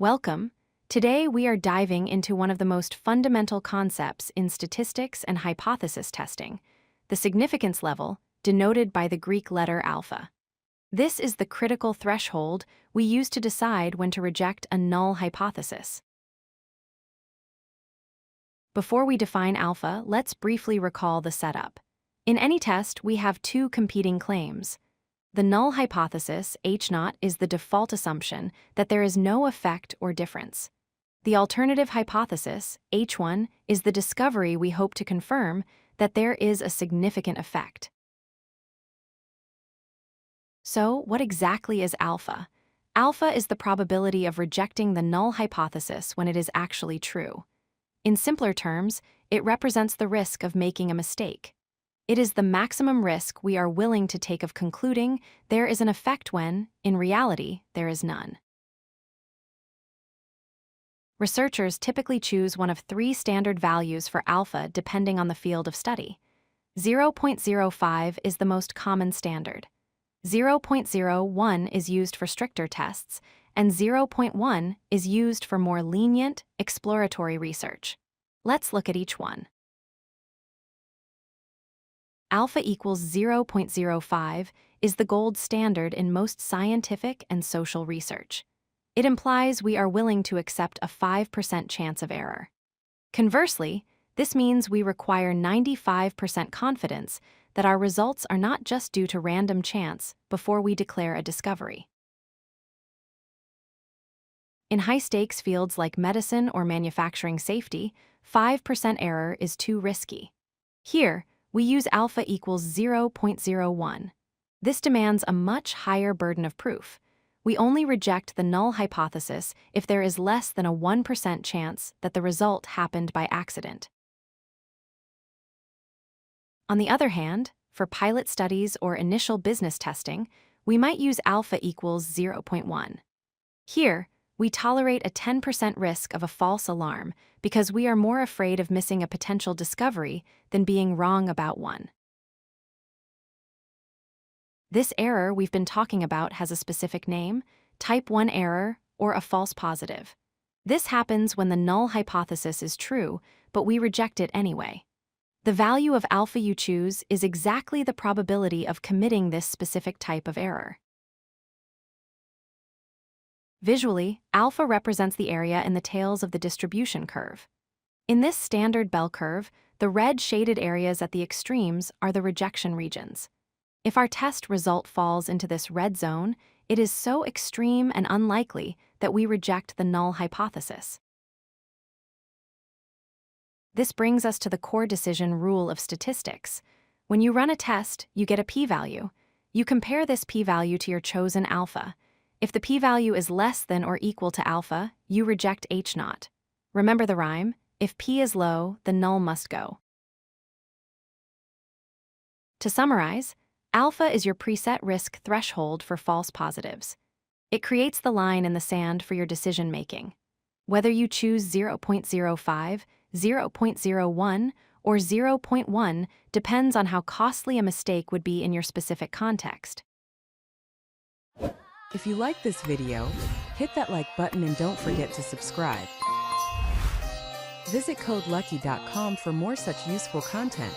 Welcome. Today we are diving into one of the most fundamental concepts in statistics and hypothesis testing, the significance level, denoted by the Greek letter alpha. This is the critical threshold we use to decide when to reject a null hypothesis. Before we define alpha, let's briefly recall the setup. In any test, we have two competing claims. The null hypothesis, H0, is the default assumption that there is no effect or difference. The alternative hypothesis, H1, is the discovery we hope to confirm that there is a significant effect. So, what exactly is alpha? Alpha is the probability of rejecting the null hypothesis when it is actually true. In simpler terms, it represents the risk of making a mistake. It is the maximum risk we are willing to take of concluding there is an effect when, in reality, there is none. Researchers typically choose one of three standard values for alpha depending on the field of study. 0.05 is the most common standard. 0.01 is used for stricter tests, and 0.1 is used for more lenient, exploratory research. Let's look at each one. Alpha equals 0.05 is the gold standard in most scientific and social research. It implies we are willing to accept a 5% chance of error. Conversely, this means we require 95% confidence that our results are not just due to random chance before we declare a discovery. In high-stakes fields like medicine or manufacturing safety, 5% error is too risky. Here, we use alpha equals 0.01. This demands a much higher burden of proof. We only reject the null hypothesis if there is less than a 1% chance that the result happened by accident. On the other hand, for pilot studies or initial business testing, we might use alpha equals 0.1. Here, we tolerate a 10% risk of a false alarm because we are more afraid of missing a potential discovery than being wrong about one. This error we've been talking about has a specific name, type 1 error, or a false positive. This happens when the null hypothesis is true, but we reject it anyway. The value of alpha you choose is exactly the probability of committing this specific type of error. Visually, alpha represents the area in the tails of the distribution curve. In this standard bell curve, the red shaded areas at the extremes are the rejection regions. If our test result falls into this red zone, it is so extreme and unlikely that we reject the null hypothesis. This brings us to the core decision rule of statistics. When you run a test, you get a p-value. You compare this p-value to your chosen alpha. If the p-value is less than or equal to alpha, you reject H0. Remember the rhyme? If p is low, the null must go. To summarize, alpha is your preset risk threshold for false positives. It creates the line in the sand for your decision-making. Whether you choose 0.05, 0.01, or 0.1 depends on how costly a mistake would be in your specific context. If you like this video, hit that like button and don't forget to subscribe. Visit codelucky.com for more such useful content.